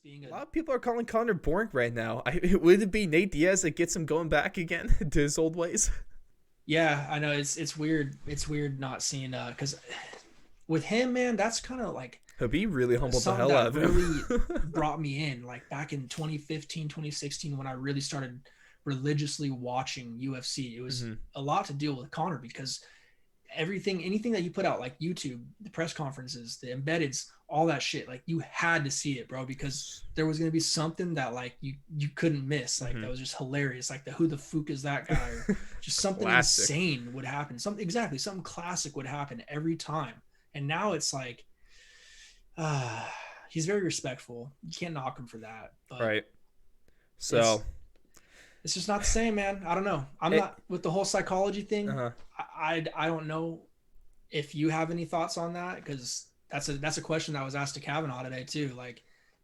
being A lot of people are calling Conor boring right now. Would it be Nate Diaz that gets him going back again to his old ways? yeah, I know it's weird. It's weird not seeing because with him, man, that's kind of like Habib really humbled the something hell out that of him. really brought me in like back in 2015, 2016 when I really started religiously watching UFC. It was Hmm. a lot to deal with Conor because anything that you put out, like YouTube, the press conferences, the embeddeds, all that shit, like you had to see it, bro, because there was gonna be something that like you couldn't miss, like Hmm. that was just hilarious, like the who the fuck is that guy, or just something Classic. insane would happen, something classic would happen every time. And now it's like, uh, he's very respectful. You can't knock him for that, but Right. it's So, it's just not the same, man. I don't know. I'm it, not with the whole psychology thing. uh, I don't know if you have any thoughts on that, because that's a question that was asked to Kavanaugh today too. Like,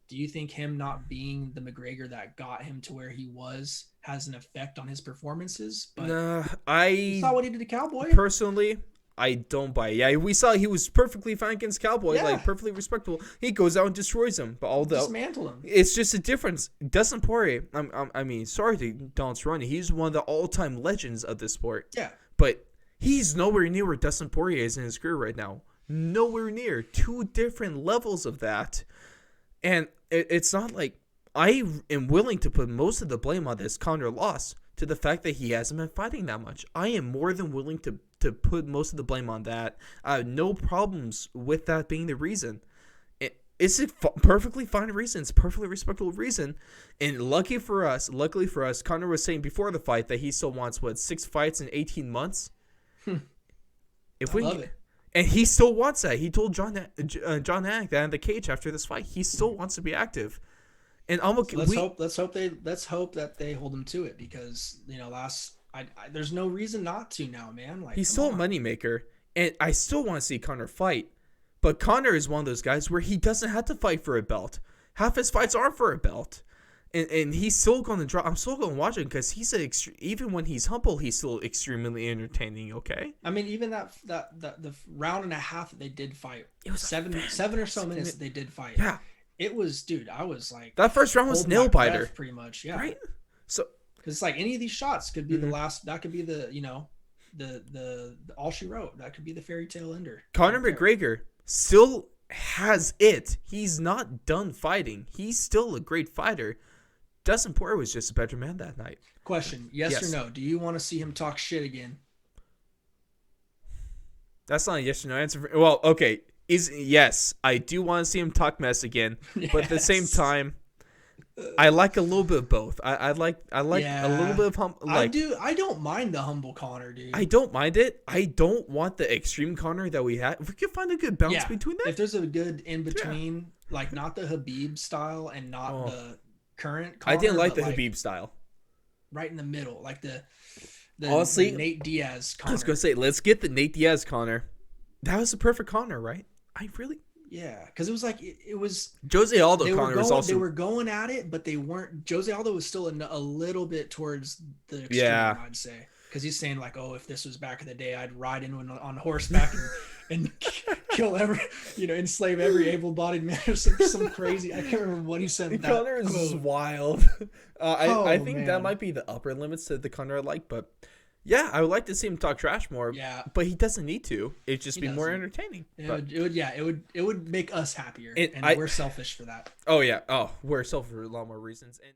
do you think him not being the McGregor that got him to where he was has an effect on his performances? But nah, you I saw what he did to Cowboy. personally, I don't buy it. Yeah, we saw he was perfectly fine against Cowboy, Yeah, like perfectly respectable. He goes out and destroys him. But although dismantled him. it's just a difference. Dustin Poirier, I mean, sorry to Donald's run. He's one of the all-time legends of this sport. Yeah, But he's nowhere near where Dustin Poirier is in his career right now. Nowhere near. Two different levels of that. And it's not like I am willing to put most of the blame on this Conor loss to the fact that he hasn't been fighting that much. I am more than willing to put most of the blame on that. I have no problems with that being the reason. It's a perfectly fine reason. It's a perfectly respectable reason. And luckily for us, Conor was saying before the fight that he still wants, 6 fights in 18 months? If I we love it. And he still wants that. He told John Anik that in the cage after this fight. He still wants to be active. And I'm okay. So let's hope that they hold him to it, because there's no reason not to now, man. Like, He's come still a on. moneymaker. And I still want to see Conor fight. But Conor is one of those guys where he doesn't have to fight for a belt. Half his fights aren't for a belt. And he's still going to draw. I'm still going to watch him because even when he's humble, he's still extremely entertaining. Okay, I mean, even the round and a half that they did fight, it was seven or so minutes that they did fight. Yeah, It was, dude. I was like, that first round was holding my nail biter, breath pretty much. Yeah, right? So because it's like any of these shots could be the last. That could be the all she wrote. That could be the fairy tale ender. Conor Right there. McGregor still has it. He's not done fighting. He's still a great fighter. Dustin Poirier was just a better man that night. Question: yes, Yes. or no? Do you want to see him talk shit again? That's not a yes or no answer. Well, okay. Yes, I do want to see him talk mess again, but at the same Yes. time, I like a little bit of both. I like a little Yeah. bit of I do. I don't mind the humble Connor, dude. I don't mind it. I don't want the extreme Conor that we had. If we could find a good balance between that. If there's a good in between, like not the Habib style and not the current Connor, I didn't like but the Habib style. right in the middle, like the Honestly, the Nate Diaz I Connor. was gonna say, let's get the Nate Diaz Conor. That was the perfect Conor, right? I really. Yeah, because it was like it was. Jose Aldo They were Conor was going. also. They were going at it, but they weren't. Jose Aldo was still a little bit towards the extreme, Yeah. I'd say, because he's saying like, "Oh, if this was back in the day, I'd ride in on horseback and kill enslave every able-bodied man," or some crazy. I can't remember what he said. Conor is wild. I think man. that might be the upper limits to the Conor I like, but yeah, I would like to see him talk trash more. Yeah. But he doesn't need to. It'd just He be more doesn't. entertaining. It would make us happier, And we're selfish for that. Oh yeah. Oh, we're self for a lot more reasons. And